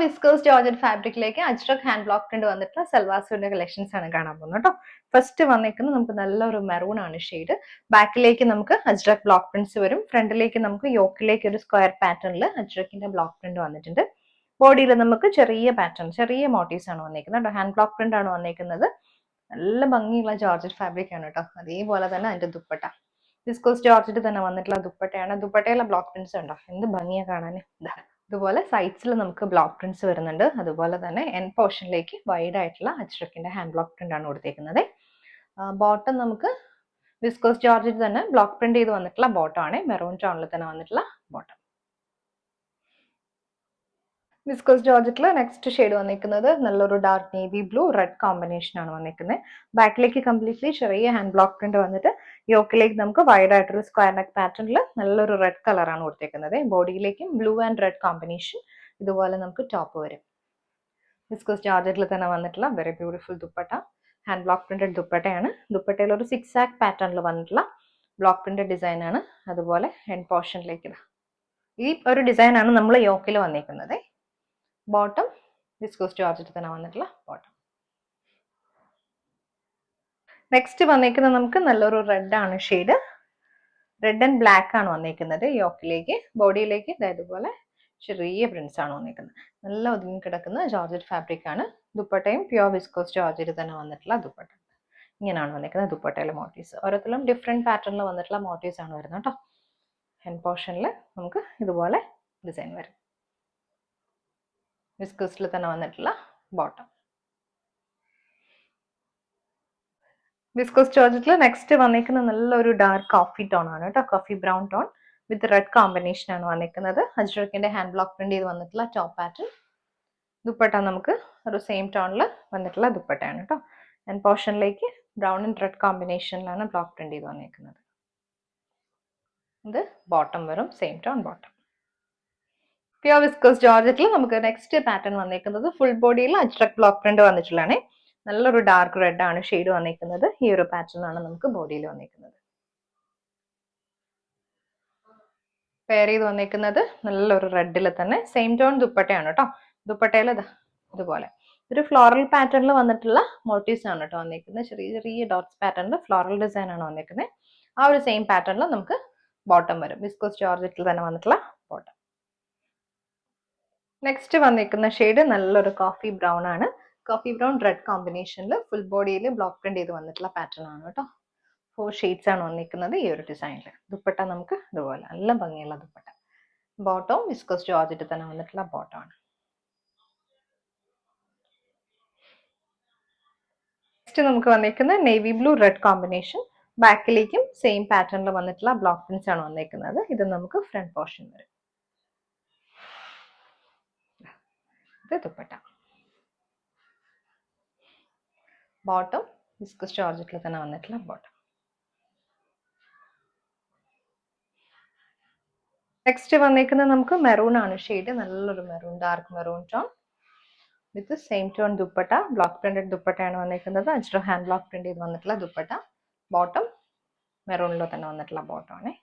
Viscous georgette ഫാബ്രിക്കിലേക്ക് ajrakh hand block print വന്നിട്ടുള്ള salwar സ്യൂട്ടിന്റെ collections ആണ് കാണാൻ പോകുന്നത് കേട്ടോ. ഫസ്റ്റ് വന്നിരിക്കുന്നത് നമുക്ക് നല്ലൊരു മെറൂൺ ആണ് ഷെയ്ഡ്. ബാക്കിലേക്ക് നമുക്ക് അജ്രക് ബ്ലോക്ക് പ്രിന്റ്സ് വരും. ഫ്രണ്ടിലേക്ക് നമുക്ക് യോക്കിലേക്ക് ഒരു സ്ക്വയർ പാറ്റേണിൽ അജ്രക്കിന്റെ ബ്ലോക്ക് പ്രിന്റ് വന്നിട്ടുണ്ട്. ബോഡിയിൽ നമുക്ക് ചെറിയ പാറ്റേൺ, ചെറിയ മോട്ടീവ്സ് ആണ് വന്നിരിക്കുന്നത് കേട്ടോ. ഹാൻഡ് ബ്ലോക്ക് പ്രിന്റ് ആണ് വന്നിരിക്കുന്നത്. നല്ല ഭംഗിയുള്ള ജോർജറ്റ് ഫാബ്രിക് ആണ് കേട്ടോ. അതേപോലെ തന്നെ അതിന്റെ ദുപ്പട്ട വിസ്കോസ് ജോർജറ്റ് തന്നെ വന്നിട്ടുള്ള ദുപ്പട്ടയാണ്. ദുപ്പട്ടയിലെ ബ്ലോക്ക് പ്രിന്റ്സ് ഉണ്ടോ, എന്ത് ഭംഗിയാ കാണാൻ. ഇതുപോലെ സൈഡ്സിൽ നമുക്ക് ബ്ലോക്ക് പ്രിന്റ്സ് വരുന്നുണ്ട്. അതുപോലെ തന്നെ എൻ പോർഷനിലേക്ക് വൈഡ് ആയിട്ടുള്ള അജ്രക്കിന്റെ ഹാൻഡ് ബ്ലോക്ക് പ്രിന്റ് ആണ് കൊടുത്തേക്കുന്നത്. ബോട്ടം നമുക്ക് വിസ്കോസ് ജോർജറ്റ് തന്നെ ബ്ലോക്ക് പ്രിന്റ് ചെയ്ത് വന്നിട്ടുള്ള ബോട്ടം ആണ്. മെറൂൺ ടോണിൽ തന്നെ വന്നിട്ടുള്ള ബോട്ടം. വിസ്കോസ് ജോർജറ്റിൽ നെക്സ്റ്റ് ഷെയ്ഡ് വന്നിരിക്കുന്നത് നല്ലൊരു dark navy blue red combination ആണ് വന്നിരിക്കുന്നത്. ബാക്കിലേക്ക് കംപ്ലീറ്റ്ലി ചെറിയ ഹാൻഡ് ബ്ലോക്ക് പ്രിന്റ് വന്നിട്ട് യോക്കിലേക്ക് നമുക്ക് വൈഡ് ആയിട്ടൊരു സ്ക്വയർ നെക്ക് പാറ്റേണിൽ നല്ലൊരു റെഡ് കളറാണ് കൊടുത്തേക്കുന്നത്. ബോഡിയിലേക്കും ബ്ലൂ ആൻഡ് റെഡ് കോമ്പിനേഷൻ. ഇതുപോലെ നമുക്ക് ടോപ്പ് വരും. വിസ്കോസ് ജോർജറ്റിൽ തന്നെ വന്നിട്ടുള്ള very beautiful dupatta. Hand block printed ദുപ്പട്ടയാണ്. ദുപ്പട്ടയിൽ ഒരു 6 ആക്ക് പാറ്റേണിൽ വന്നിട്ടുള്ള ബ്ലോക്ക് പ്രിന്റഡ് ഡിസൈൻ ആണ്. അതുപോലെ ഹെഡ് പോർഷനിലേക്ക് ഈ ഒരു ഡിസൈൻ ആണ് നമ്മൾ യോക്കിൽ വന്നിരിക്കുന്നത്. ബോട്ടം വിസ്കോസ് ജോർജറ്റ് തന്നെ വന്നിട്ടുള്ള ബോട്ടം. നെക്സ്റ്റ് വന്നിരിക്കുന്നത് നമുക്ക് നല്ലൊരു റെഡ് ആണ് ഷെയ്ഡ്. റെഡ് ആൻഡ് ബ്ലാക്ക് ആണ് വന്നിരിക്കുന്നത്. യോക്കിലേക്ക് ബോഡിയിലേക്ക് ഇതുപോലെ ചെറിയ പ്രിന്റ്സ് ആണ് വന്നിരിക്കുന്നത്. നല്ല ഒതുങ്ങി കിടക്കുന്ന ജോർജറ്റ് ഫാബ്രിക് ആണ്. ദുപ്പട്ടയും പ്യുവർ വിസ്കോസ് ജോർജറ്റ് തന്നെ വന്നിട്ടുള്ള ദുപ്പട്ട. ഇങ്ങനെയാണ് വന്നിരിക്കുന്നത് ദുപ്പട്ടയിലെ മോട്ടീവ്സ്. ഓരോരുത്തരും ഡിഫറെന്റ് പാറ്റേണിൽ വന്നിട്ടുള്ള മോട്ടീവ്സ് ആണ് വരുന്നത് കേട്ടോ. ഹെഡ് പോർഷനിൽ നമുക്ക് ഇതുപോലെ ഡിസൈൻ വരും. വിസ്കോസിൽ തന്നെ വന്നിട്ടുള്ള ബോട്ടം. വിസ്കോസ് ജോർജറ്റിൽ നെക്സ്റ്റ് വന്നിരിക്കുന്നത് നല്ലൊരു ഡാർക്ക് കോഫി ടോൺ ആണ് കേട്ടോ. Coffee brown tone with red combination ആണ് വന്നിരിക്കുന്നത്. അജ്രക്കിന്റെ ഹാൻഡ് ബ്ലോക്ക് പ്രിന്റ് ചെയ്ത് വന്നിട്ടുള്ള ടോപ്പ് പാറ്റേൺ. ദുപ്പട്ട നമുക്ക് ഒരു സെയിം ടോണിൽ വന്നിട്ടുള്ള ദുപ്പട്ടയാണ് കേട്ടോ. ആൻഡ് പോർഷനിലേക്ക് ബ്രൗൺ ആൻഡ് റെഡ് കോമ്പിനേഷനിലാണ് ബ്ലോക്ക് പ്രിന്റ് ചെയ്ത് വന്നിരിക്കുന്നത്. ഇത് ബോട്ടം വരും, same tone bottom. Pure viscose ജോർജറ്റിൽ നമുക്ക് നെക്സ്റ്റ് പാറ്റേൺ വന്നിരിക്കുന്നത് ഫുൾ ബോഡിയിൽ അജ്രക് ബ്ലോക്ക് പ്രിന്റ് വന്നിട്ടുള്ളതാണ്. നല്ലൊരു ഡാർക്ക് റെഡ് ആണ് ഷെയ്ഡ് വന്നിരിക്കുന്നത്. ഈ ഒരു പാറ്റേൺ ആണ് നമുക്ക് ബോഡിയിൽ വന്നിരിക്കുന്നത്. പെയർ ചെയ്ത് വന്നിരിക്കുന്നത് നല്ലൊരു റെഡിൽ തന്നെ സെയിം ടോൺ ദുപ്പട്ടയാണ് കേട്ടോ. ദുപ്പട്ടയിൽ ഇതുപോലെ ഒരു ഫ്ലോറൽ പാറ്റേണിൽ വന്നിട്ടുള്ള മോട്ടീവ്സ് ആണ് കേട്ടോ വന്നിരിക്കുന്നത്. ചെറിയ ചെറിയ ഡോട്ട്സ് പാറ്റേണിൽ ഫ്ലോറൽ ഡിസൈൻ ആണ് വന്നിരിക്കുന്നത്. ആ ഒരു സെയിം പാറ്റേണിൽ നമുക്ക് ബോട്ടം വരും. വിസ്കോസ് ജോർജറ്റിൽ തന്നെ വന്നിട്ടുള്ള ബോട്ടം. നെക്സ്റ്റ് വന്നിരിക്കുന്ന ഷെയ്ഡ് നല്ലൊരു കോഫി ബ്രൗൺ ആണ്. കോഫി ബ്രൗൺ റെഡ് കോമ്പിനേഷനിൽ ഫുൾ ബോഡിയിൽ ബ്ലോക്ക് പ്രിന്റ് ചെയ്ത് വന്നിട്ടുള്ള പാറ്റേൺ ആണ് കേട്ടോ. 4 ഷെയ്ഡ്സ് ആണ് വന്നിരിക്കുന്നത് ഈ ഒരു ഡിസൈനിൽ. ദുപ്പട്ട നമുക്ക് ഇതുപോലെ നല്ല ഭംഗിയുള്ള ദുപ്പട്ട. ബോട്ടം വിസ്കോസ് ജോർജറ്റ് തന്നെ വന്നിട്ടുള്ള ബോട്ടം ആണ്. നെക്സ്റ്റ് നമുക്ക് വന്നിരിക്കുന്നത് നേവി ബ്ലൂ റെഡ് കോമ്പിനേഷൻ. ബാക്കിലേക്കും സെയിം പാറ്റേണിൽ വന്നിട്ടുള്ള ബ്ലോക്ക് പ്രിന്റ്സ് ആണ് വന്നിരിക്കുന്നത്. ഇത് നമുക്ക് ഫ്രണ്ട് പോർഷൻ വരും. ദുപ്പട്ട. ബോട്ടം വിസ്കോസ് ജോർജറ്റിൽ തന്നെ വന്നിട്ടുള്ള ബോട്ടം. നെക്സ്റ്റ് വന്നിരിക്കുന്നത് നമുക്ക് മെറൂൺ ആണ് ഷെയ്ഡ്. നല്ലൊരു maroon, dark maroon tone with same tone dupatta. Block printed ദുപ്പട്ടയാണ് വന്നിരിക്കുന്നത്. അജ്രക് ഹാൻഡ് ബ്ലോക്ക് പ്രിന്റ് ചെയ്ത് വന്നിട്ടുള്ള ദുപ്പട്ട. ബോട്ടം മെറൂണിലോ തന്നെ വന്നിട്ടുള്ള ബോട്ടം ആണ്.